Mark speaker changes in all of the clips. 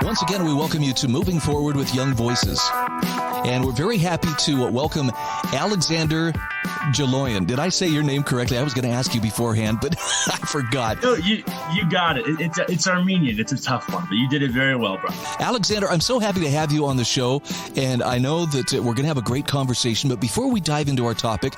Speaker 1: Once again, we welcome you to Moving Forward with Young Voices. And we're very happy to welcome Alexander Jelloian. Did I say your name correctly? I was going to ask you beforehand, but I forgot.
Speaker 2: No, you got it. It's Armenian. It's a tough one, but you did it very well, bro.
Speaker 1: Alexander, I'm so happy to have you on the show, and I know that we're going to have a great conversation. But before we dive into our topic,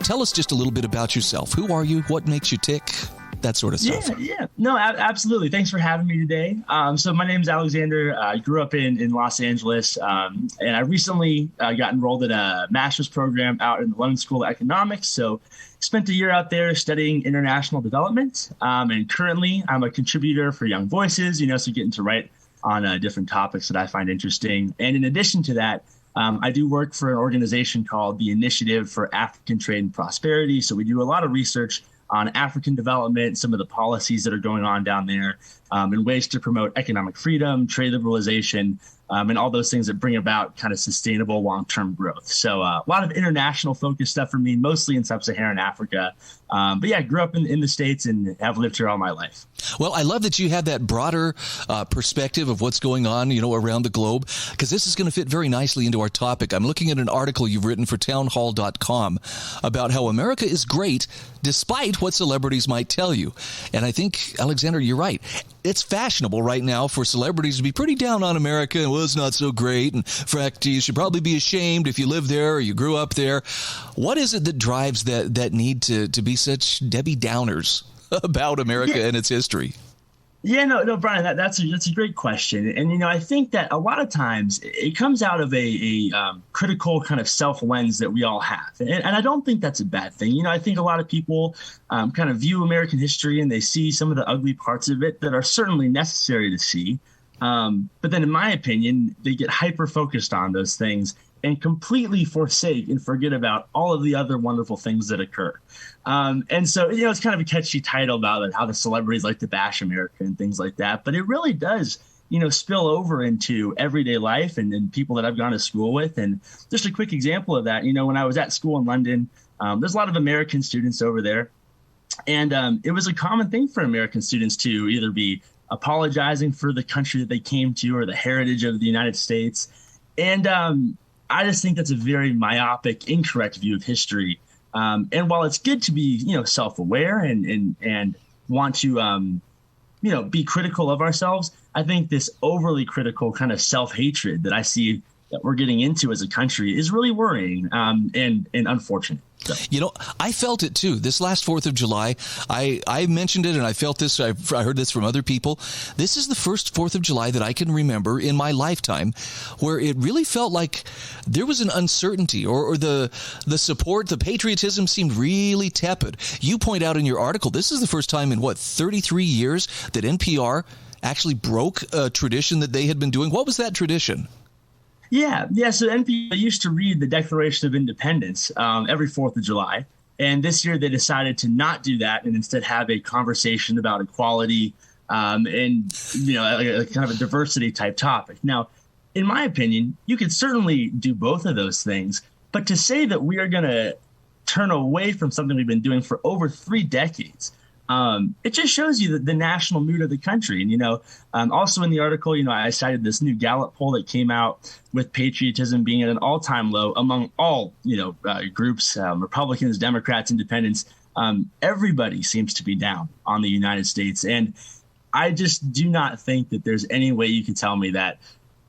Speaker 1: tell us just a little bit about yourself. Who are you? What makes you tick? That sort of stuff.
Speaker 2: Yeah. No, absolutely. Thanks for having me today. So my name is Alexander. I grew up in Los Angeles, and I recently got enrolled in a master's program out in the London School of Economics. So spent a year out there studying international development. And currently I'm a contributor for Young Voices, so getting to write on different topics that I find interesting. And in addition to that, I do work for an organization called the Initiative for African Trade and Prosperity. So we do a lot of research on African development, some of the policies that are going on down there, and ways to promote economic freedom, trade liberalization, and all those things that bring about kind of sustainable long-term growth. So a lot of international focused stuff for me, mostly in sub-Saharan Africa. But yeah, grew up in the States and have lived here all my life.
Speaker 1: Well, I love that you have that broader perspective of what's going on, around the globe, because this is going to fit very nicely into our topic. I'm looking at an article you've written for townhall.com about how America is great despite what celebrities might tell you. And I think, Alexander, you're right. It's fashionable right now for celebrities to be pretty down on America. Well, it's not so great. In fact, you should probably be ashamed if you live there or you grew up there. What is it that drives that need to be such Debbie Downers about America and its history?
Speaker 2: Yeah, no, Brian, that's a great question. And, I think that a lot of times it comes out of a critical kind of self-lens that we all have. And I don't think that's a bad thing. I think a lot of people kind of view American history and they see some of the ugly parts of it that are certainly necessary to see. But then in my opinion, they get hyper-focused on those things and completely forsake and forget about all of the other wonderful things that occur. And so, it's kind of a catchy title about how the celebrities like to bash America and things like that. But it really does, spill over into everyday life and people that I've gone to school with. And just a quick example of that, when I was at school in London, there's a lot of American students over there. And it was a common thing for American students to either be apologizing for the country that they came to or the heritage of the United States. And I just think that's a very myopic, incorrect view of history. And while it's good to be, self-aware and want to, be critical of ourselves, I think this overly critical kind of self-hatred that I see that we're getting into as a country is really worrying and unfortunate. So.
Speaker 1: I felt it too. This last 4th of July, I mentioned it and I felt this. I heard this from other people. This is the first 4th of July that I can remember in my lifetime where it really felt like there was an uncertainty or the support, the patriotism seemed really tepid. You point out in your article, this is the first time in 33 years that NPR actually broke a tradition that they had been doing. What was that tradition?
Speaker 2: Yeah. So NPR used to read the Declaration of Independence every 4th of July. And this year they decided to not do that and instead have a conversation about equality and, a kind of a diversity type topic. Now, in my opinion, you could certainly do both of those things. But to say that we are going to turn away from something we've been doing for over 3 decades, it just shows you the national mood of the country. And, also in the article, I cited this new Gallup poll that came out with patriotism being at an all-time low among all, groups, Republicans, Democrats, Independents. Everybody seems to be down on the United States. And I just do not think that there's any way you can tell me that,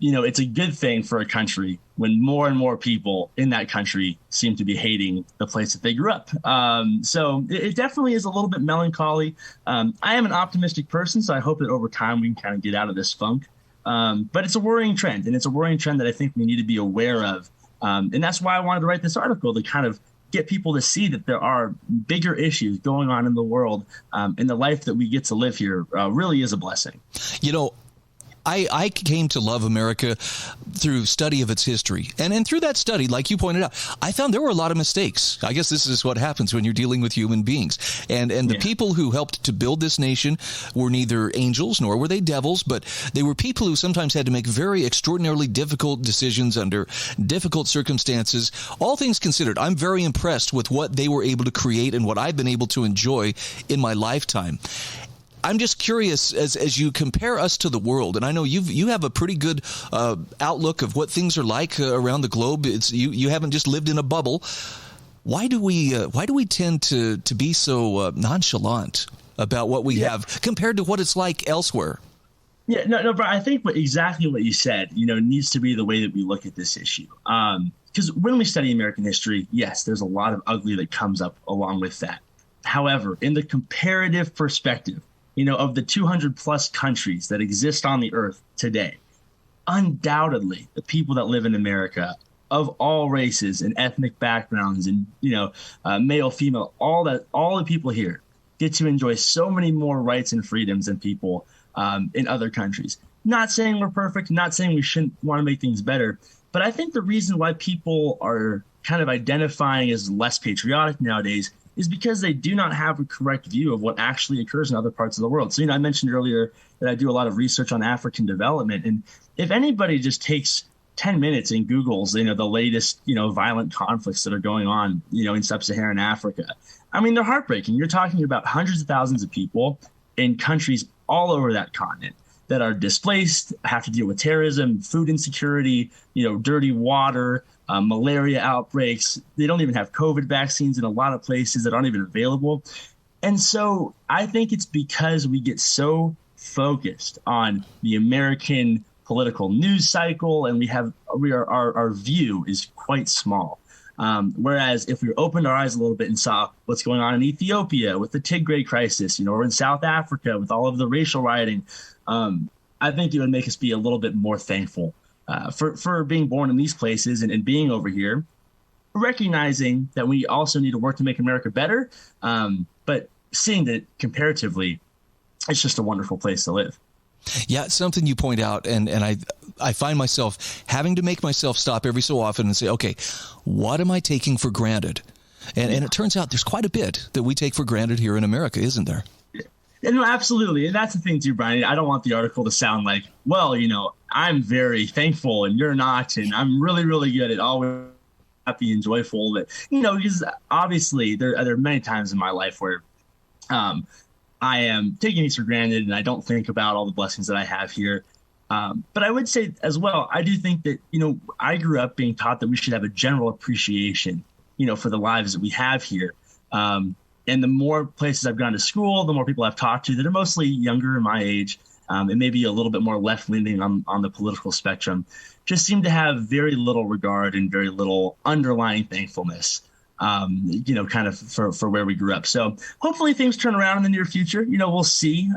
Speaker 2: it's a good thing for a country when more and more people in that country seem to be hating the place that they grew up. So it definitely is a little bit melancholy. I am an optimistic person, so I hope that over time we can kind of get out of this funk. But it's a worrying trend, and it's a worrying trend that I think we need to be aware of. And that's why I wanted to write this article, to kind of get people to see that there are bigger issues going on in the world, and the life that we get to live here really is a blessing.
Speaker 1: I came to love America through study of its history. And through that study, like you pointed out, I found there were a lot of mistakes. I guess this is what happens when you're dealing with human beings. And the people who helped to build this nation were neither angels nor were they devils, but they were people who sometimes had to make very extraordinarily difficult decisions under difficult circumstances. All things considered, I'm very impressed with what they were able to create and what I've been able to enjoy in my lifetime. I'm just curious, as you compare us to the world, and I know you have a pretty good outlook of what things are like around the globe. You haven't just lived in a bubble. Why do we tend to be so nonchalant about what we have compared to what it's like elsewhere?
Speaker 2: Yeah, no, Brian, I think exactly what you said, needs to be the way that we look at this issue. Because when we study American history, yes, there's a lot of ugly that comes up along with that. However, in the comparative perspective, of the 200 plus countries that exist on the earth today, undoubtedly the people that live in America of all races and ethnic backgrounds and, male, female, all the people here get to enjoy so many more rights and freedoms than people in other countries. Not saying we're perfect, not saying we shouldn't want to make things better, but I think the reason why people are kind of identifying as less patriotic nowadays is because they do not have a correct view of what actually occurs in other parts of the world. So, I mentioned earlier that I do a lot of research on African development. And if anybody just takes 10 minutes and Googles, the latest, violent conflicts that are going on, in sub-Saharan Africa, I mean, they're heartbreaking. You're talking about hundreds of thousands of people in countries all over that continent that are displaced, have to deal with terrorism, food insecurity, dirty water, malaria outbreaks. They don't even have COVID vaccines in a lot of places that aren't even available. And so I think it's because we get so focused on the American political news cycle and our view is quite small. Whereas if we opened our eyes a little bit and saw what's going on in Ethiopia with the Tigray crisis, or in South Africa with all of the racial rioting, I think it would make us be a little bit more thankful for being born in these places and being over here, recognizing that we also need to work to make America better, but seeing that comparatively, it's just a wonderful place to live.
Speaker 1: Yeah, it's something you point out, and I find myself having to make myself stop every so often and say, okay, what am I taking for granted? And it turns out there's quite a bit that we take for granted here in America, isn't there?
Speaker 2: Yeah, no, absolutely. And that's the thing too, Brian. I don't want the article to sound like, well, I'm very thankful and you're not, and I'm really, really good at always happy and joyful. But, because obviously there are many times in my life where I am taking these for granted and I don't think about all the blessings that I have here. But I would say as well, I do think that, I grew up being taught that we should have a general appreciation, for the lives that we have here. And the more places I've gone to school, the more people I've talked to that are mostly younger in my age, and maybe a little bit more left-leaning on the political spectrum, just seem to have very little regard and very little underlying thankfulness, kind of for where we grew up. So hopefully things turn around in the near future. We'll see.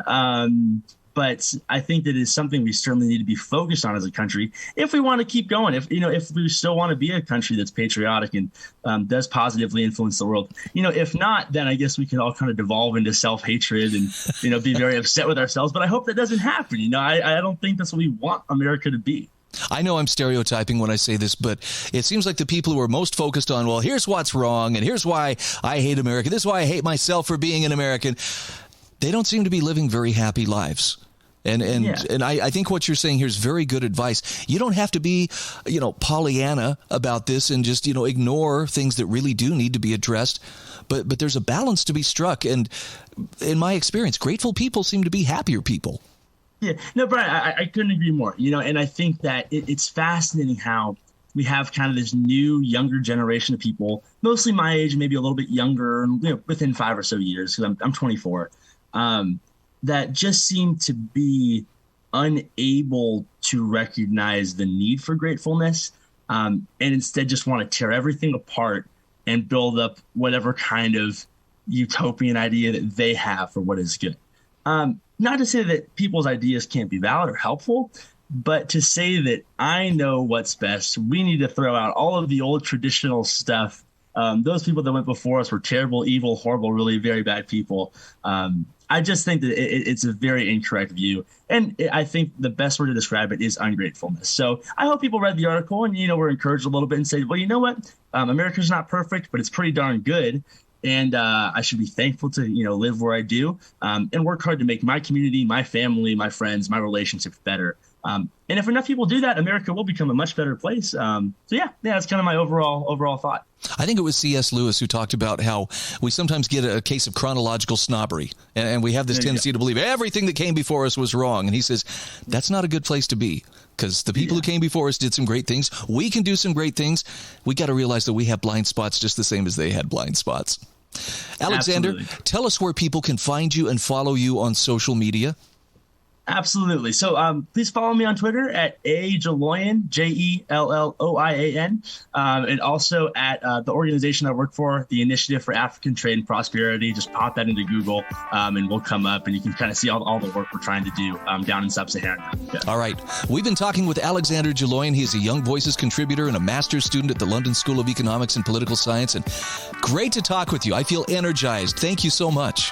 Speaker 2: But I think that is something we certainly need to be focused on as a country if we want to keep going, if we still want to be a country that's patriotic and does positively influence the world. If not, then I guess we can all kind of devolve into self-hatred and, be very upset with ourselves. But I hope that doesn't happen. I don't think that's what we want America to be.
Speaker 1: I know I'm stereotyping when I say this, but it seems like the people who are most focused on, well, here's what's wrong and here's why I hate America. This is why I hate myself for being an American. They don't seem to be living very happy lives. And I think what you're saying here is very good advice. You don't have to be, Pollyanna about this and just, ignore things that really do need to be addressed. But there's a balance to be struck. And in my experience, grateful people seem to be happier people.
Speaker 2: Yeah, no, Brian, I couldn't agree more, and I think that it's fascinating how we have kind of this new, younger generation of people, mostly my age, maybe a little bit younger, within 5 or so years, because I'm 24, that just seem to be unable to recognize the need for gratefulness, and instead just want to tear everything apart and build up whatever kind of utopian idea that they have for what is good. Not to say that people's ideas can't be valid or helpful, but to say that I know what's best. We need to throw out all of the old traditional stuff. Those people that went before us were terrible, evil, horrible, really very bad people. I just think that it's a very incorrect view. And I think the best word to describe it is ungratefulness. So I hope people read the article and, were encouraged a little bit and say, well, you know what? America's not perfect, but it's pretty darn good. And I should be thankful to, live where I do and work hard to make my community, my family, my friends, my relationships better. And if enough people do that, America will become a much better place. So that's kind of my overall thought.
Speaker 1: I think it was C.S. Lewis who talked about how we sometimes get a case of chronological snobbery, and we have this tendency to believe everything that came before us was wrong. And he says, that's not a good place to be, because the people who came before us did some great things. We can do some great things. We got to realize that we have blind spots just the same as they had blind spots. Alexander,
Speaker 2: Absolutely.
Speaker 1: Tell us where people can find you and follow you on social media.
Speaker 2: Absolutely. So please follow me on Twitter at Jelloian, Jelloian, and also at the organization I work for, the Initiative for African Trade and Prosperity. Just pop that into Google and we'll come up and you can kind of see all the work we're trying to do down in Sub-Saharan Africa.
Speaker 1: All right. We've been talking with Alexander Jelloian. He is a Young Voices contributor and a master's student at the London School of Economics and Political Science. And great to talk with you. I feel energized. Thank you so much.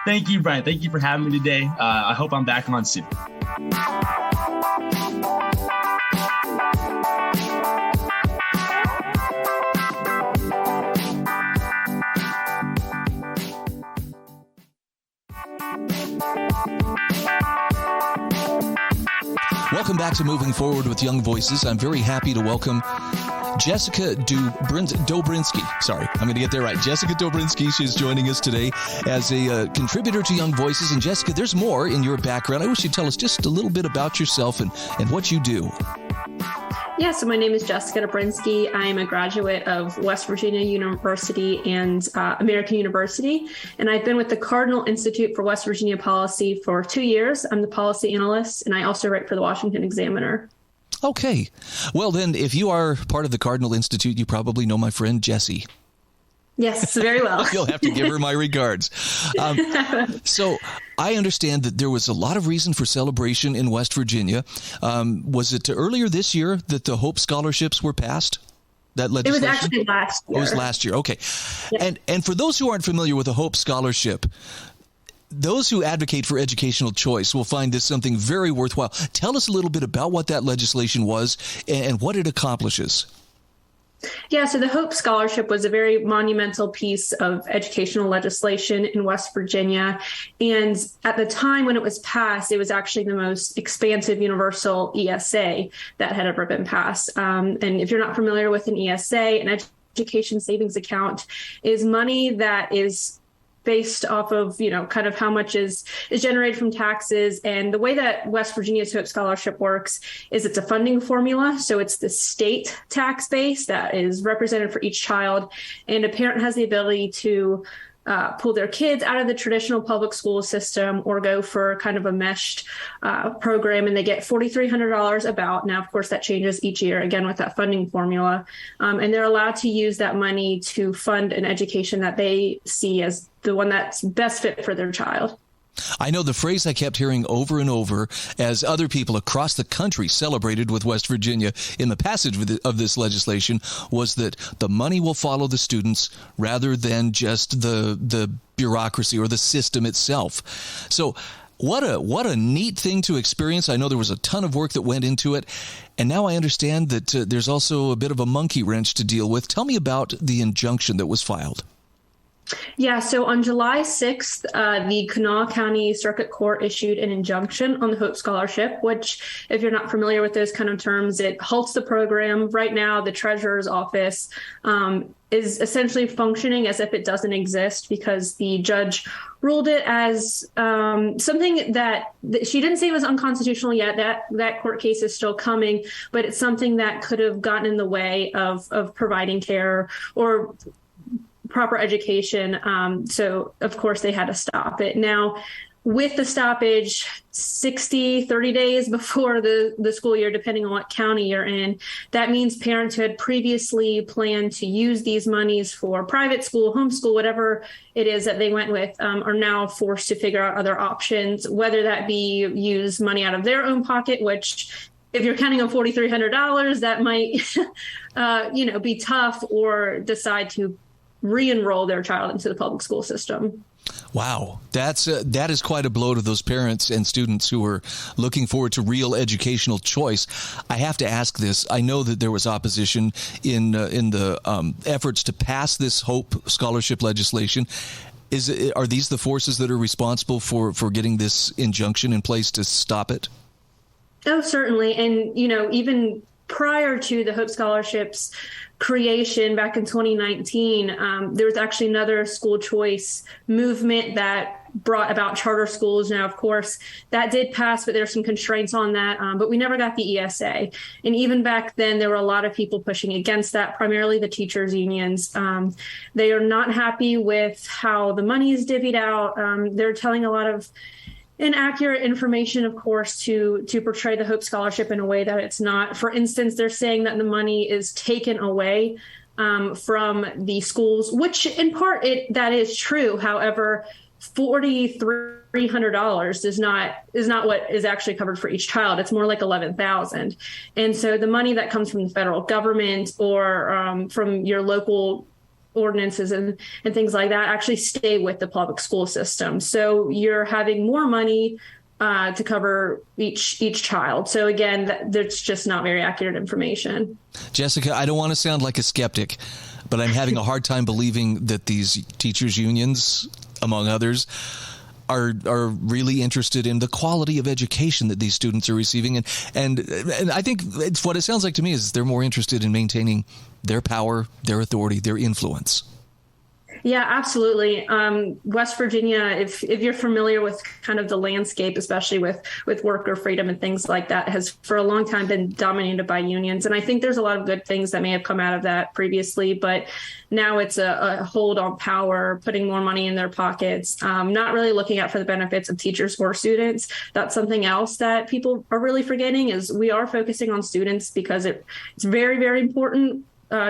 Speaker 2: Thank you, Brian. Thank you for having me today. I hope I'm back on soon.
Speaker 1: Welcome back to Moving Forward with Young Voices. I'm very happy to welcome Jessica Dobrinsky. Sorry, I'm going to get there right. Jessica Dobrinsky, she's joining us today as a contributor to Young Voices. And Jessica, there's more in your background. I wish you'd tell us just a little bit about yourself and what you do.
Speaker 3: Yeah, so my name is Jessica Dobrinsky. I am a graduate of West Virginia University and American University, and I've been with the Cardinal Institute for West Virginia Policy for 2 years. I'm the policy analyst, and I also write for the Washington Examiner.
Speaker 1: Okay. Well, then, if you are part of the Cardinal Institute, you probably know my friend Jessie.
Speaker 3: Yes, very well.
Speaker 1: You'll have to give her my regards. So I understand that there was a lot of reason for celebration in West Virginia. Was it earlier this year that the Hope Scholarships were passed? That legislation?
Speaker 3: It was actually last year.
Speaker 1: It was last year. Okay.
Speaker 3: Yeah.
Speaker 1: And for those who aren't familiar with the Hope Scholarship, those who advocate for educational choice will find this something very worthwhile. Tell us a little bit about what that legislation was and what it accomplishes.
Speaker 3: Yeah, so the Hope Scholarship was a very monumental piece of educational legislation in West Virginia. And at the time when it was passed, it was actually the most expansive universal ESA that had ever been passed. And if you're not familiar with an ESA, an education savings account is money that is based off of, kind of how much is generated from taxes. And the way that West Virginia's Hope Scholarship works is it's a funding formula. So it's the state tax base that is represented for each child. And a parent has the ability to pull their kids out of the traditional public school system or go for kind of a meshed program, and they get $4,300 about. Now, of course, that changes each year, again, with that funding formula. And they're allowed to use that money to fund an education that they see as the one that's best fit for their child.
Speaker 1: I know the phrase I kept hearing over and over as other people across the country celebrated with West Virginia in the passage of this legislation was that the money will follow the students rather than just the bureaucracy or the system itself. So what a neat thing to experience. I know there was a ton of work that went into it. And now I understand that there's also a bit of a monkey wrench to deal with. Tell me about the injunction that was filed.
Speaker 3: Yeah, so on July 6th, the Kanawha County Circuit Court issued an injunction on the Hope Scholarship, which, if you're not familiar with those kind of terms, it halts the program. Right now, the treasurer's office is essentially functioning as if it doesn't exist because the judge ruled it as something that she didn't say was unconstitutional yet. That court case is still coming, but it's something that could have gotten in the way of providing care or proper education. So, of course, they had to stop it. Now, with the stoppage, 30 days before the school year, depending on what county you're in, that means parents who had previously planned to use these monies for private school, homeschool, whatever it is that they went with, are now forced to figure out other options, whether that be use money out of their own pocket, which if you're counting on $4,300, that might, be tough, or decide to re-enroll their child into the public school system.
Speaker 1: Wow, that is quite a blow to those parents and students who are looking forward to real educational choice. I have to ask this. I know that there was opposition in the efforts to pass this Hope Scholarship legislation. Are these the forces that are responsible for getting this injunction in place to stop it?
Speaker 3: Oh, certainly. And, even prior to the Hope Scholarships creation back in 2019, there was actually another school choice movement that brought about charter schools. Now, of course, that did pass, but there's some constraints on that. But we never got the ESA. And even back then, there were a lot of people pushing against that, primarily the teachers' unions. They are not happy with how the money is divvied out. They're telling a lot of inaccurate information, of course, to portray the Hope Scholarship in a way that it's not. For instance, they're saying that the money is taken away from the schools, which in part that is true. However, $4,300 is not what is actually covered for each child. It's more like $11,000, and so the money that comes from the federal government or from your local ordinances and things like that actually stay with the public school system. So you're having more money to cover each child. So again, that's just not very accurate information.
Speaker 1: Jessica, I don't want to sound like a skeptic, but I'm having a hard time believing that these teachers' unions, among others, are really interested in the quality of education that these students are receiving. And I think it's what it sounds like to me is they're more interested in maintaining their power, their authority, their influence.
Speaker 3: Yeah, absolutely. West Virginia, if you're familiar with kind of the landscape, especially with worker freedom and things like that, has for a long time been dominated by unions. And I think there's a lot of good things that may have come out of that previously, but now it's a hold on power, putting more money in their pockets, not really looking out for the benefits of teachers or students. That's something else that people are really forgetting is we are focusing on students because it's very, very important.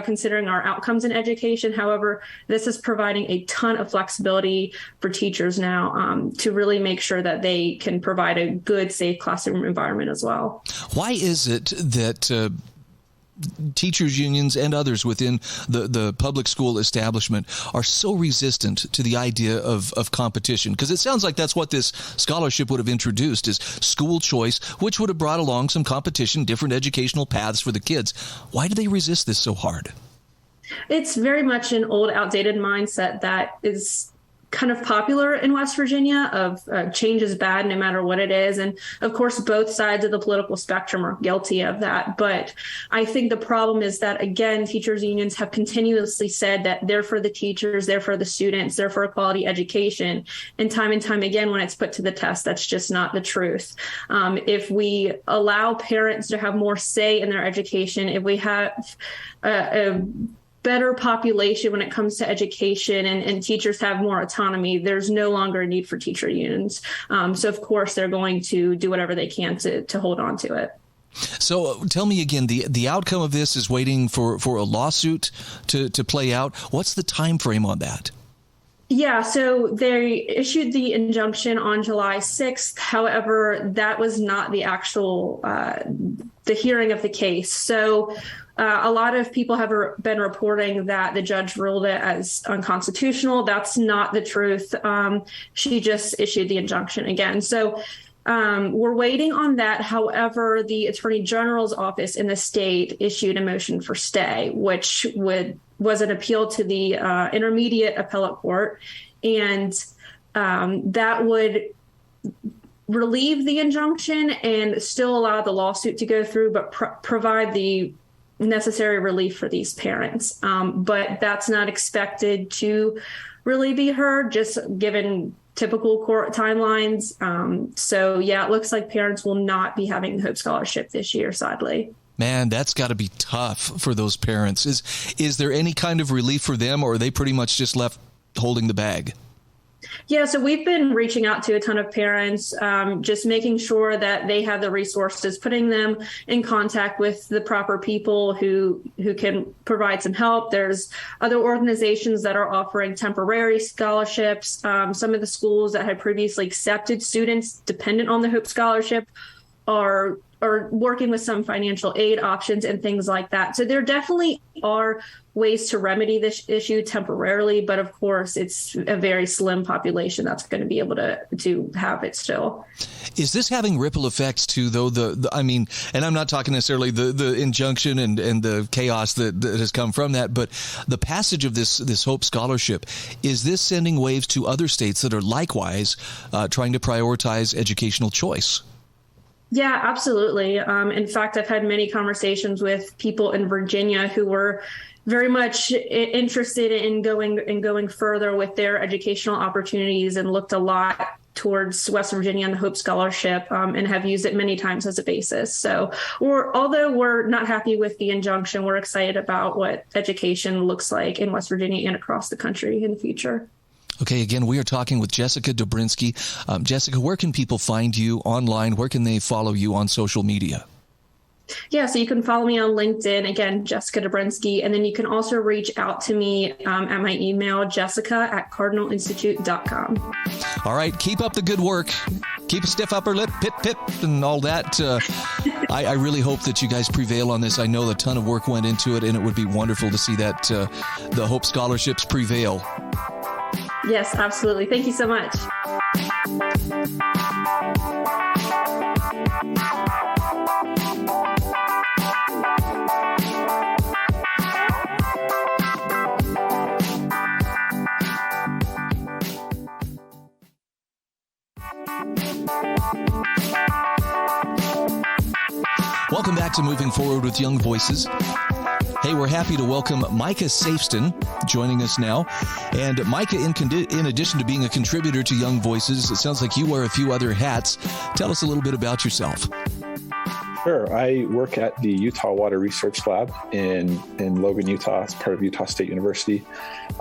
Speaker 3: Considering our outcomes in education. However, this is providing a ton of flexibility for teachers now to really make sure that they can provide a good, safe classroom environment as well.
Speaker 1: Why is it that teachers unions and others within the public school establishment are so resistant to the idea of competition? Because it sounds like that's what this scholarship would have introduced is school choice, which would have brought along some competition, different educational paths for the kids. Why do they resist this so hard? It's
Speaker 3: very much an old, outdated mindset that is kind of popular in West Virginia of change is bad no matter what it is. And of course, both sides of the political spectrum are guilty of that. But I think the problem is that, again, teachers unions have continuously said that they're for the teachers, they're for the students, they're for a quality education. And time again, when it's put to the test, that's just not the truth. If we allow parents to have more say in their education, if we have a better population when it comes to education and teachers have more autonomy, there's no longer a need for teacher unions. So, of course, they're going to do whatever they can to hold on to it.
Speaker 1: So tell me again, the outcome of this is waiting for a lawsuit to play out. What's the time frame on that?
Speaker 3: Yeah, so they issued the injunction on July 6th. However, that was not the actual the hearing of the case. So a lot of people have been reporting that the judge ruled it as unconstitutional. That's not the truth. She just issued the injunction again. So we're waiting on that. However, the Attorney General's office in the state issued a motion for stay, which was an appeal to the intermediate appellate court. And that would relieve the injunction and still allow the lawsuit to go through, but provide the necessary relief for these parents. But that's not expected to really be heard, just given typical court timelines. So, yeah, it looks like parents will not be having the Hope Scholarship this year, sadly.
Speaker 1: Man, that's got to be tough for those parents. Is there any kind of relief for them, or are they pretty much just left holding the bag?
Speaker 3: Yeah, so we've been reaching out to a ton of parents, just making sure that they have the resources, putting them in contact with the proper people who can provide some help. There's other organizations that are offering temporary scholarships. Some of the schools that had previously accepted students dependent on the Hope Scholarship are or working with some financial aid options and things like that. So there definitely are ways to remedy this issue temporarily, but of course it's a very slim population that's going to be able to have it still.
Speaker 1: Is this having ripple effects too, though? I mean, and I'm not talking necessarily the injunction and the chaos that has come from that, but the passage of this Hope Scholarship, is this sending waves to other states that are likewise trying to prioritize educational choice?
Speaker 3: Yeah, absolutely. In fact, I've had many conversations with people in Virginia who were very much interested in going further with their educational opportunities and looked a lot towards West Virginia and the Hope Scholarship and have used it many times as a basis. So although we're not happy with the injunction, we're excited about what education looks like in West Virginia and across the country in the future.
Speaker 1: Okay, again, we are talking with Jessica Dobrinsky. Jessica, where can people find you online? Where can they follow you on social media?
Speaker 3: Yeah, so you can follow me on LinkedIn, again, Jessica Dobrinsky, and then you can also reach out to me at my email, jessica@cardinalinstitute.com.
Speaker 1: All right, keep up the good work. Keep a stiff upper lip, pip, pip, and all that. I really hope that you guys prevail on this. I know a ton of work went into it, and it would be wonderful to see that the Hope Scholarships prevail.
Speaker 3: Yes, absolutely. Thank you so much.
Speaker 1: Welcome back to Moving Forward with Young Voices. Hey, we're happy to welcome Micah Safsten joining us now. And Micah, in addition to being a contributor to Young Voices, it sounds like you wear a few other hats. Tell us a little bit about yourself.
Speaker 4: Sure. I work at the Utah Water Research Lab in Logan, Utah. It's part of Utah State University.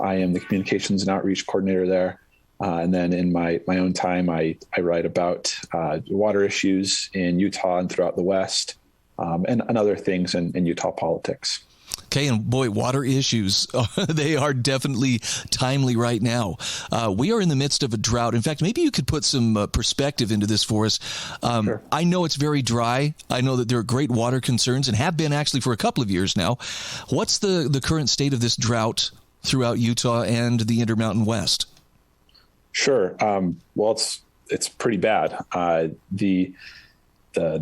Speaker 4: I am the communications and outreach coordinator there. And then in my own time, I write about water issues in Utah and throughout the West, and other things in Utah politics.
Speaker 1: Okay, and boy, water issues, they are definitely timely right now. We are in the midst of a drought. In fact, maybe you could put some perspective into this for us.
Speaker 4: Sure.
Speaker 1: I know it's very dry. I know that there are great water concerns and have been actually for a couple of years now. What's the current state of this drought throughout Utah and the Intermountain West?
Speaker 4: Sure. Well, it's pretty bad. The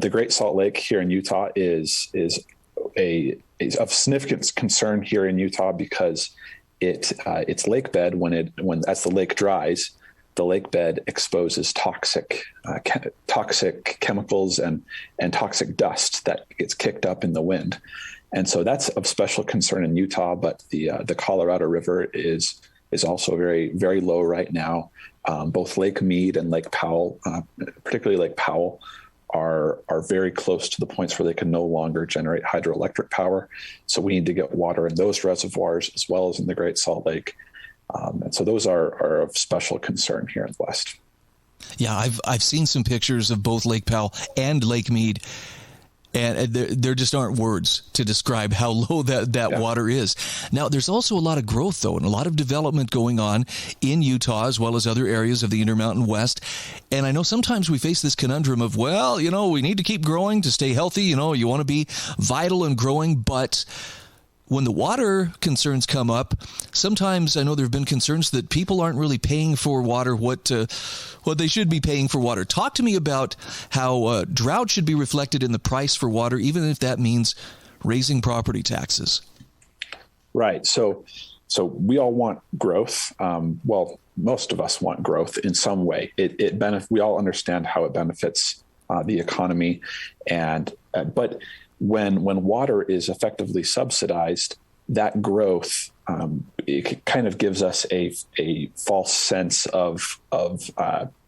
Speaker 4: Great Salt Lake here in Utah is of significant concern here in Utah because its lake bed, as the lake dries, the lake bed exposes toxic chemicals and toxic dust that gets kicked up in the wind, and so that's of special concern in Utah. But the Colorado River is also very, very low right now. Both Lake Mead and Lake Powell, particularly Lake Powell, are very close to the points where they can no longer generate hydroelectric power. So we need to get water in those reservoirs as well as in the Great Salt Lake. And so those are of special concern here in the West.
Speaker 1: Yeah, I've seen some pictures of both Lake Powell and Lake Mead, and there just aren't words to describe how low that water is. Now, there's also a lot of growth, though, and a lot of development going on in Utah as well as other areas of the Intermountain West. And I know sometimes we face this conundrum of, well, we need to keep growing to stay healthy. You want to be vital and growing. But when the water concerns come up, sometimes I know there have been concerns that people aren't really paying for water what they should be paying for water. Talk to me about how drought should be reflected in the price for water, even if that means raising property taxes. Right.
Speaker 4: So we all want growth. Well, most of us want growth in some way. We all understand how it benefits the economy, but when water is effectively subsidized, that growth it kind of gives us a false sense of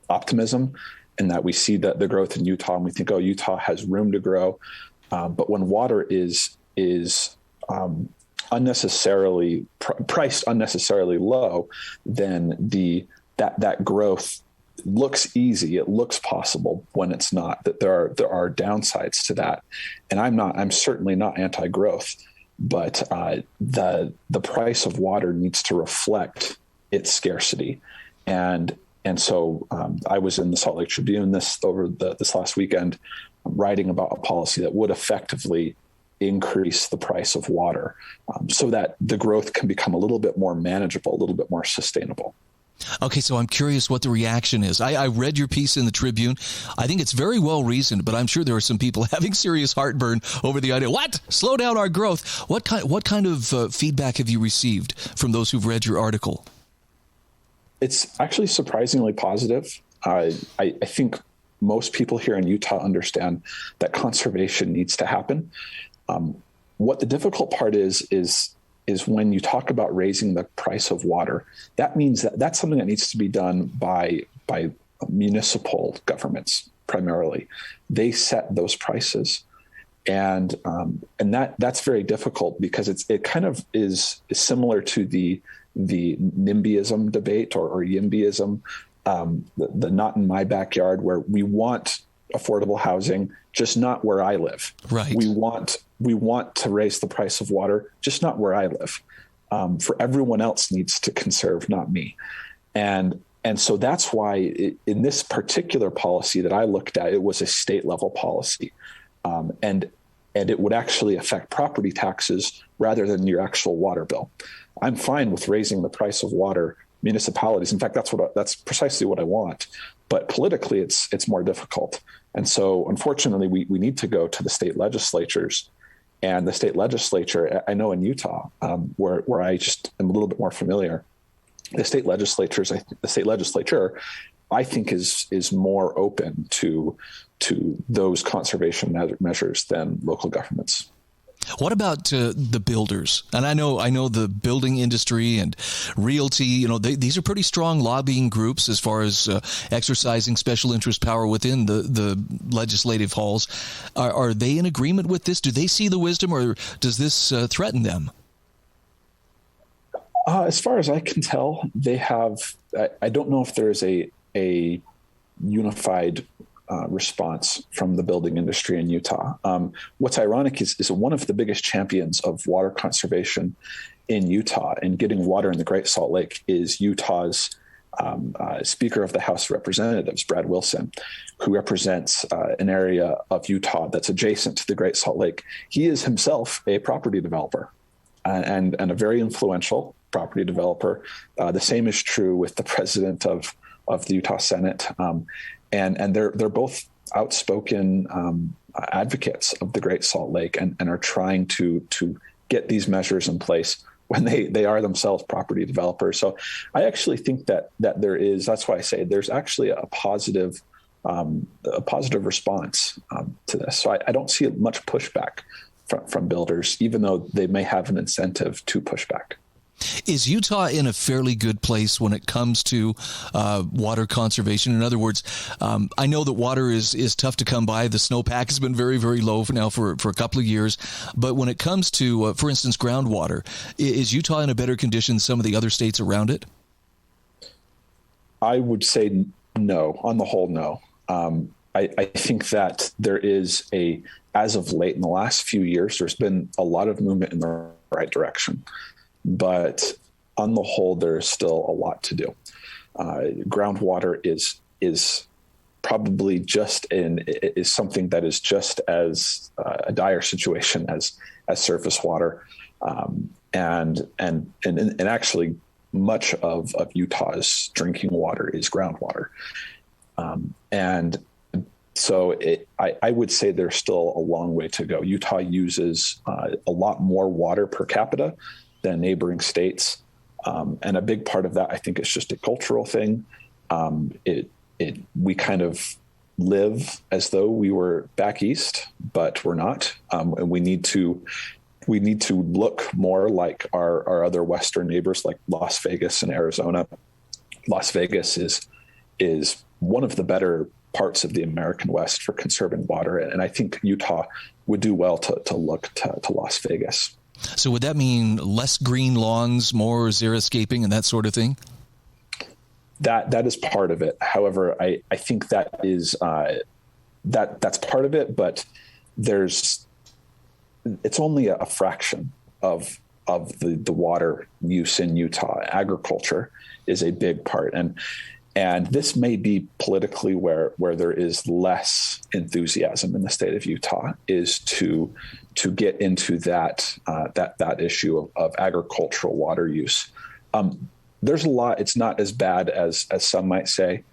Speaker 4: optimism, in that we see that the growth in Utah and we think, oh, Utah has room to grow. But when water is unnecessarily priced unnecessarily low, then that growth looks easy. It looks possible when it's not. That there are downsides to that, and I'm certainly not anti-growth, but the price of water needs to reflect its scarcity, and so I was in the Salt Lake Tribune this last weekend, writing about a policy that would effectively increase the price of water, so that the growth can become a little bit more manageable, a little bit more sustainable.
Speaker 1: Okay, so I'm curious what the reaction is. I read your piece in the Tribune. I think it's very well reasoned, but I'm sure there are some people having serious heartburn over the idea. What? Slow down our growth. What kind of feedback have you received from those who've read your article?
Speaker 4: It's actually surprisingly positive. I think most people here in Utah understand that conservation needs to happen. What the difficult part is when you talk about raising the price of water. That means that that's something that needs to be done by municipal governments primarily. They set those prices, and that's very difficult because it kind of is similar to the NIMBYism debate or YIMBYism, the not in my backyard, where we want affordable housing, just not where I live.
Speaker 1: Right.
Speaker 4: We want to raise the price of water, just not where I live. For everyone else needs to conserve, not me. And so that's why in this particular policy that I looked at, it was a state level policy. And it would actually affect property taxes rather than your actual water bill. I'm fine with raising the price of water municipalities. In fact, that's precisely what I want. But politically, it's more difficult. And so, unfortunately, we need to go to the state legislatures. And the state legislature, I know in Utah, where I just am a little bit more familiar, the state legislature, I think is more open to those conservation measures than local governments.
Speaker 1: What about the builders? And I know the building industry and realty, these are pretty strong lobbying groups as far as exercising special interest power within the legislative halls. Are they in agreement with this? Do they see the wisdom, or does this threaten them?
Speaker 4: As far as I can tell, they have. I don't know if there is a unified response from the building industry in Utah. What's ironic is one of the biggest champions of water conservation in Utah and getting water in the Great Salt Lake is Utah's Speaker of the House of Representatives, Brad Wilson, who represents an area of Utah that's adjacent to the Great Salt Lake. He is himself a property developer and a very influential property developer. The same is true with the president of the Utah Senate. And they're both outspoken advocates of the Great Salt Lake and are trying to get these measures in place when they are themselves property developers. So I actually think that there is. That's why I say there's actually a positive response to this. So I don't see much pushback from builders, even though they may have an incentive to push back.
Speaker 1: Is Utah in a fairly good place when it comes to water conservation? In other words, I know that water is tough to come by. The snowpack has been very, very low for a couple of years. But when it comes to, for instance, groundwater, is Utah in a better condition than some of the other states around it?
Speaker 4: I would say no. On the whole, no. I think that there is as of late in the last few years, there's been a lot of movement in the right direction. But on the whole, there's still a lot to do. Groundwater is probably is something that is just as a dire situation as surface water, and actually much of Utah's drinking water is groundwater, and so I would say there's still a long way to go. Utah uses a lot more water per capita than neighboring states. And a big part of that, I think, is just a cultural thing. We kind of live as though we were back east, but we're not. And we need to look more like our other Western neighbors, like Las Vegas and Arizona. Las Vegas is one of the better parts of the American West for conserving water. And I think Utah would do well to look to Las Vegas.
Speaker 1: So would that mean less green lawns, more xeriscaping, and that sort of thing?
Speaker 4: That is part of it. However, I think that is that's part of it, but it's only a fraction of the water use in Utah. Agriculture is a big part, and And this may be politically where there is less enthusiasm in the state of Utah, is to get into that issue of agricultural water use. There's a lot. It's not as bad as some might say,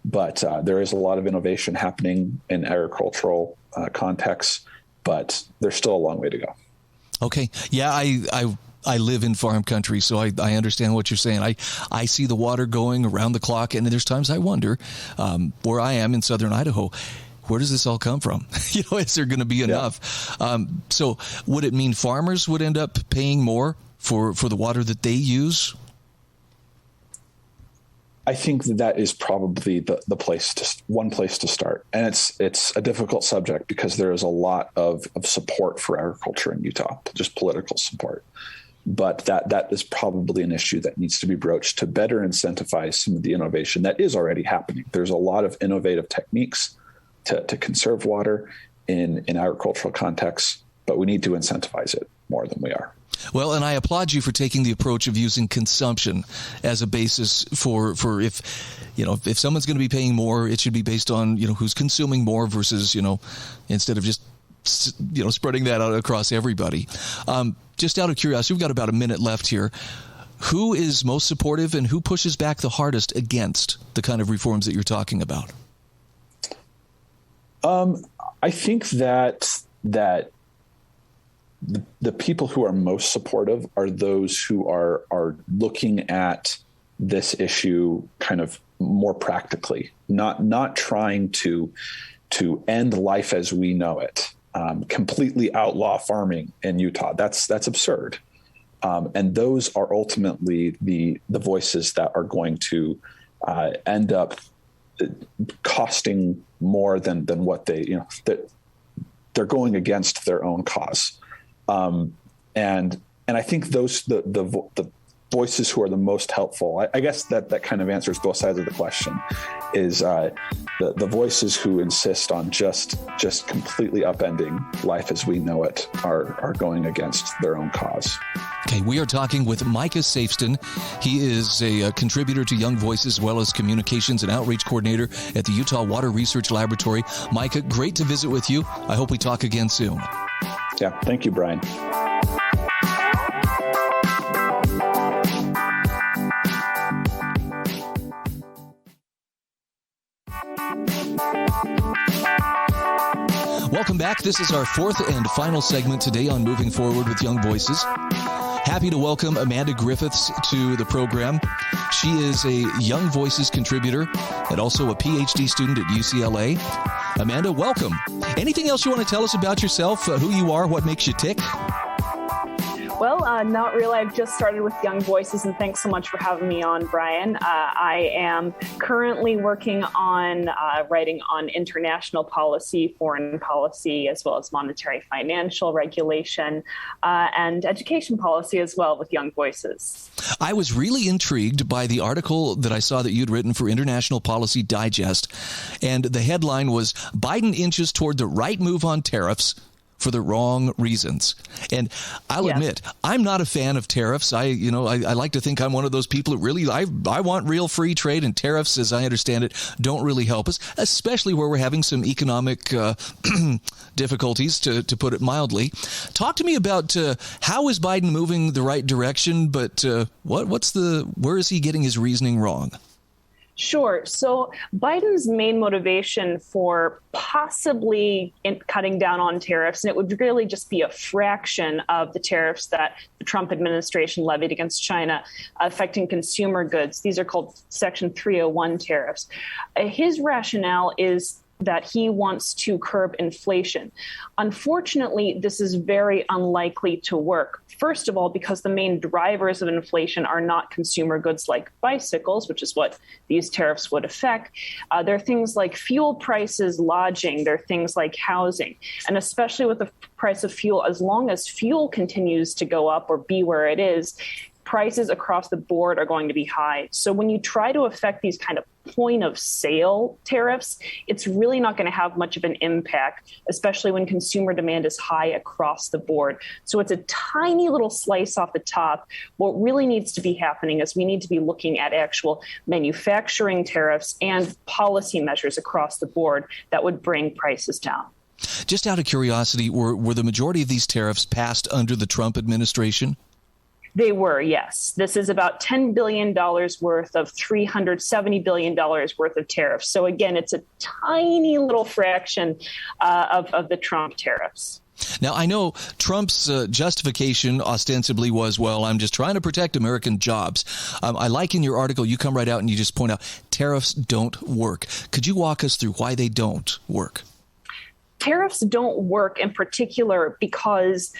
Speaker 4: but there is a lot of innovation happening in agricultural contexts, but there's still a long way to go. Okay.
Speaker 1: Yeah, I live in farm country, so I understand what you're saying. I see the water going around the clock, and there's times I wonder, where I am in southern Idaho, where does this all come from? Is there going to be enough? So would it mean farmers would end up paying more for the water that they use?
Speaker 4: I think that is probably the one place to start. And it's a difficult subject because there is a lot of support for agriculture in Utah, just political support. But that is probably an issue that needs to be broached to better incentivize some of the innovation that is already happening. There's a lot of innovative techniques to conserve water in agricultural contexts, but we need to incentivize it more than we are.
Speaker 1: Well, and I applaud you for taking the approach of using consumption as a basis for if someone's going to be paying more, it should be based on, who's consuming more versus, instead of just, spreading that out across everybody. Just out of curiosity, we've got about a minute left here. Who is most supportive and who pushes back the hardest against the kind of reforms that you're talking about?
Speaker 4: I think that the people who are most supportive are those who are looking at this issue kind of more practically, not trying to end life as we know it, completely outlaw farming in Utah. That's absurd. And those are ultimately the voices that are going to end up costing more than what that they're going against their own cause. And I think those the voices who are the most helpful, I guess that kind of answers both sides of the question, is the voices who insist on just completely upending life as we know it are going against their own cause.
Speaker 1: Okay, we are talking with Micah Safsten. He is a contributor to Young Voices, as well as communications and outreach coordinator at the Utah Water Research Laboratory. Micah, great to visit with you. I hope we talk again soon.
Speaker 4: Yeah, thank you, Brian.
Speaker 1: Welcome back. This is our fourth and final segment today on Moving Forward with Young Voices. Happy to welcome Amanda Griffiths to the program. She is a Young Voices contributor and also a PhD student at UCLA. Amanda, welcome. Anything else you want to tell us about yourself, who you are, what makes you tick?
Speaker 5: Well, not really. I've just started with Young Voices, and thanks so much for having me on, Brian. I am currently working on writing on international policy, foreign policy, as well as monetary financial regulation, and education policy as well with Young Voices.
Speaker 1: I was really intrigued by the article that I saw that you'd written for International Policy Digest, and the headline was, Biden inches toward the right move on tariffs for the wrong reasons. And I'll admit, I'm not a fan of tariffs. I like to think I'm one of those people who really, I want real free trade, and tariffs, as I understand it, don't really help us, especially where we're having some economic difficulties, to put it mildly. Talk to me about how is Biden moving the right direction, but where is he getting his reasoning wrong?
Speaker 5: Sure. So Biden's main motivation for possibly cutting down on tariffs, and it would really just be a fraction of the tariffs that the Trump administration levied against China, affecting consumer goods. These are called Section 301 tariffs. His rationale is that he wants to curb inflation. Unfortunately, this is very unlikely to work. First of all, because the main drivers of inflation are not consumer goods like bicycles, which is what these tariffs would affect. There are things like fuel prices, lodging, there are things like housing. And especially with the price of fuel, as long as fuel continues to go up or be where it is, prices across the board are going to be high. So when you try to affect these kind of point of sale tariffs, it's really not going to have much of an impact, especially when consumer demand is high across the board. So it's a tiny little slice off the top. What really needs to be happening is we need to be looking at actual manufacturing tariffs and policy measures across the board that would bring prices down.
Speaker 1: Just out of curiosity, were the majority of these tariffs passed under the Trump administration?
Speaker 5: They were, yes. This is about $10 billion worth of $370 billion worth of tariffs. So again, it's a tiny little fraction of the Trump tariffs.
Speaker 1: Now, I know Trump's justification ostensibly was, well, I'm just trying to protect American jobs. I like in your article, you come right out and you just point out tariffs don't work. Could you walk us through why they don't work?
Speaker 5: Tariffs don't work in particular because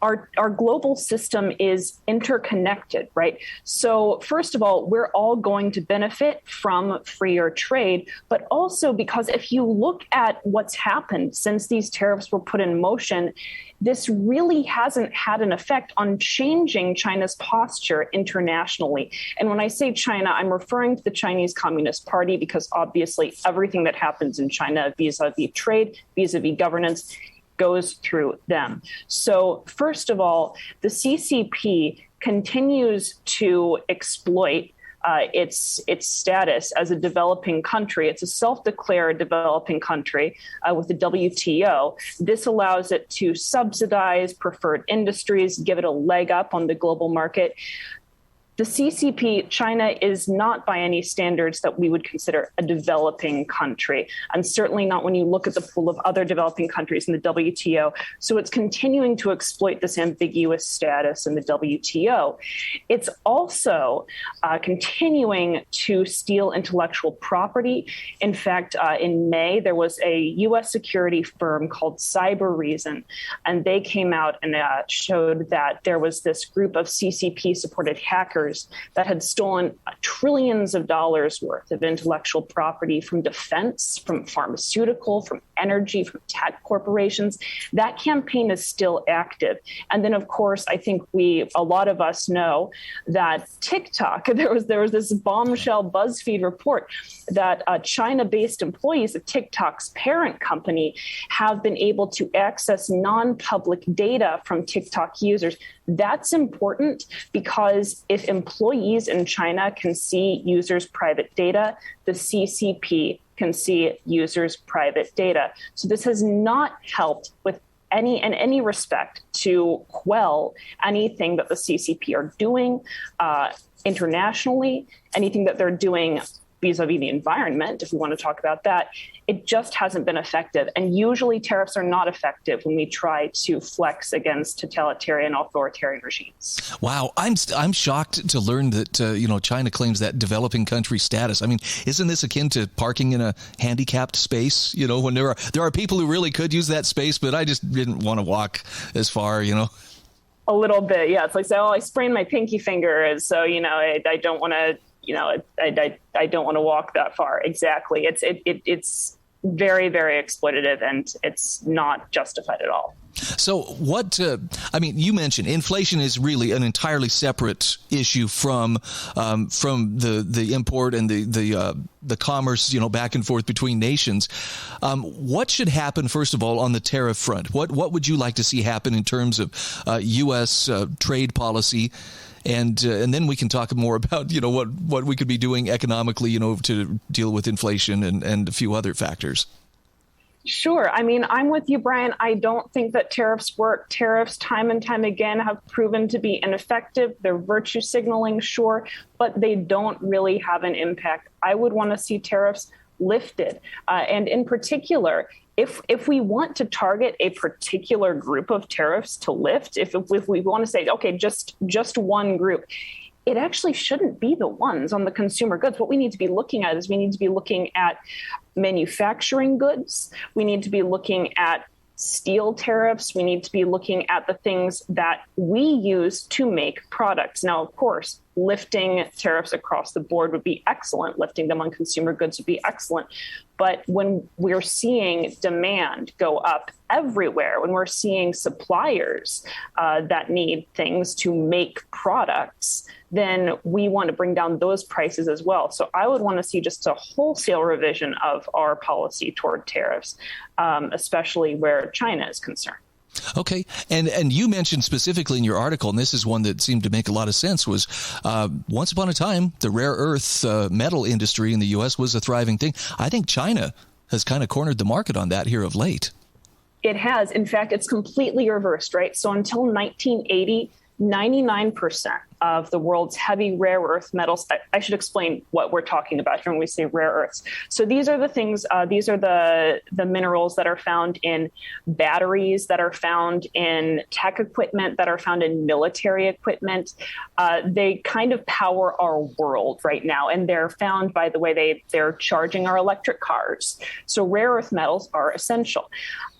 Speaker 5: our global system is interconnected, right? So first of all, we're all going to benefit from freer trade, but also because if you look at what's happened since these tariffs were put in motion, this really hasn't had an effect on changing China's posture internationally. And when I say China, I'm referring to the Chinese Communist Party because obviously everything that happens in China vis-a-vis trade, vis-a-vis governance, goes through them. So first of all, the CCP continues to exploit its status as a developing country. It's a self-declared developing country with the WTO. This allows it to subsidize preferred industries, give it a leg up on the global market. The CCP, China, is not by any standards that we would consider a developing country, and certainly not when you look at the pool of other developing countries in the WTO. So it's continuing to exploit this ambiguous status in the WTO. It's also continuing to steal intellectual property. In fact, in May, there was a U.S. security firm called Cyber Reason, and they came out and showed that there was this group of CCP-supported hackers that had stolen trillions of dollars worth of intellectual property from defense, from pharmaceutical, from energy, from tech corporations. That campaign is still active. And then, of course, I think a lot of us know that TikTok, there was this bombshell BuzzFeed report that China-based employees of TikTok's parent company have been able to access non-public data from TikTok users. That's important because if employees in China can see users' private data, the CCP can see users' private data. So this has not helped with in any respect to quell anything that the CCP are doing internationally, anything that they're doing vis-a-vis the environment, if we want to talk about that. It just hasn't been effective. And usually tariffs are not effective when we try to flex against totalitarian, authoritarian regimes.
Speaker 1: Wow. I'm shocked to learn that, China claims that developing country status. I mean, isn't this akin to parking in a handicapped space? When there are people who really could use that space, but I just didn't want to walk as far,
Speaker 5: A little bit, yeah. It's like, I sprained my pinky finger, and so, I don't want to, I don't want to walk that far. Exactly. It's very, very exploitative, and it's not justified at all.
Speaker 1: So you mentioned inflation is really an entirely separate issue from the import and the commerce, back and forth between nations. What should happen, first of all, on the tariff front? What would you like to see happen in terms of U.S. trade policy? And then we can talk more about, what we could be doing economically, to deal with inflation and a few other factors.
Speaker 5: Sure. I mean, I'm with you, Brian. I don't think that tariffs work. Tariffs, time and time again, have proven to be ineffective. They're virtue signaling, sure, but they don't really have an impact. I would want to see tariffs lifted. And in particular, if we want to target a particular group of tariffs to lift, if we want to say, okay, just one group, it actually shouldn't be the ones on the consumer goods. What we need to be looking at is we need to be looking at manufacturing goods. We need to be looking at steel tariffs. We need to be looking at the things that we use to make products. Now, of course, lifting tariffs across the board would be excellent. Lifting them on consumer goods would be excellent. But when we're seeing demand go up everywhere, when we're seeing suppliers that need things to make products, then we want to bring down those prices as well. So I would want to see just a wholesale revision of our policy toward tariffs, especially where China is concerned.
Speaker 1: Okay. And you mentioned specifically in your article, and this is one that seemed to make a lot of sense, was once upon a time, the rare earth metal industry in the U.S. was a thriving thing. I think China has kind of cornered the market on that here of late.
Speaker 5: It has. In fact, it's completely reversed, right? So until 1980, 99% of the world's heavy rare earth metals. I should explain what we're talking about here when we say rare earths. So these are the things, these are the minerals that are found in batteries, that are found in tech equipment, that are found in military equipment. They kind of power our world right now. And they're found by the way they're charging our electric cars. So rare earth metals are essential.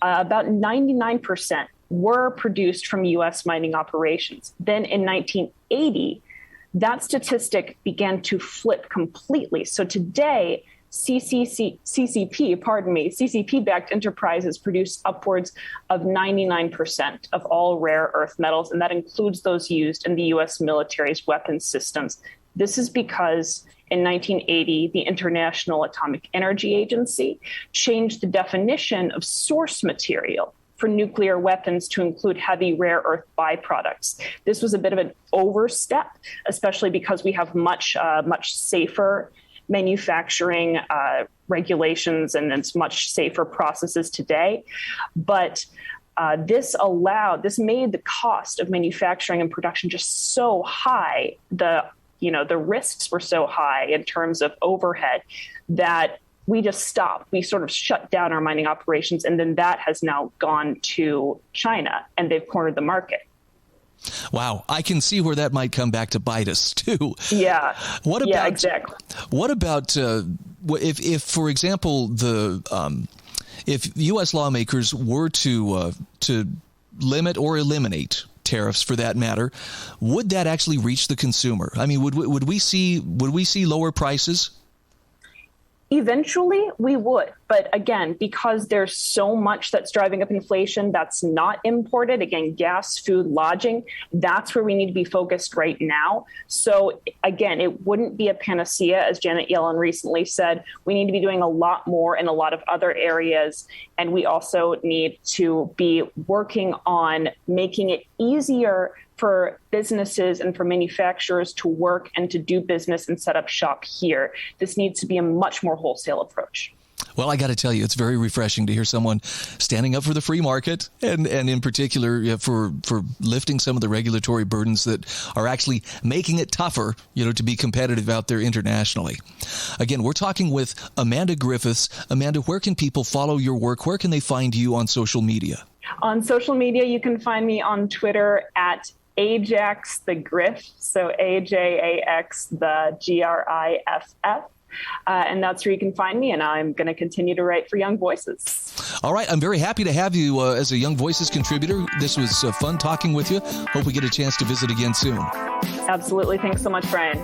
Speaker 5: About 99% were produced from U.S. mining operations. Then in 1980, that statistic began to flip completely. So today, CCP-backed enterprises produce upwards of 99% of all rare earth metals, and that includes those used in the U.S. military's weapons systems. This is because in 1980, the International Atomic Energy Agency changed the definition of source material for nuclear weapons to include heavy rare earth byproducts. This was a bit of an overstep, especially because we have much safer manufacturing regulations and it's much safer processes today. But this made the cost of manufacturing and production just so high. The risks were so high in terms of overhead that we just stopped. We sort of shut down our mining operations, and then that has now gone to China, and they've cornered the market.
Speaker 1: Wow, I can see where that might come back to bite us too.
Speaker 5: Yeah. Exactly.
Speaker 1: What about if, for example, if U.S. lawmakers were to limit or eliminate tariffs, for that matter, would that actually reach the consumer? I mean, would we see lower prices?
Speaker 5: Eventually, we would. But again, because there's so much that's driving up inflation that's not imported, again, gas, food, lodging, that's where we need to be focused right now. So again, it wouldn't be a panacea, as Janet Yellen recently said. We need to be doing a lot more in a lot of other areas. And we also need to be working on making it easier for businesses and for manufacturers to work and to do business and set up shop here. This needs to be a much more wholesale approach.
Speaker 1: Well, I got to tell you, it's very refreshing to hear someone standing up for the free market and in particular for lifting some of the regulatory burdens that are actually making it tougher, to be competitive out there internationally. Again, we're talking with Amanda Griffiths. Amanda, where can people follow your work? Where can they find you on social media?
Speaker 5: On social media, you can find me on Twitter at Ajax the Griff, so AJAX the GRIFF. And that's where you can find me, and I'm going to continue to write for Young Voices.
Speaker 1: All right. I'm very happy to have you as a Young Voices contributor. This was fun talking with you. Hope we get a chance to visit again soon.
Speaker 5: Absolutely. Thanks so much, Brian.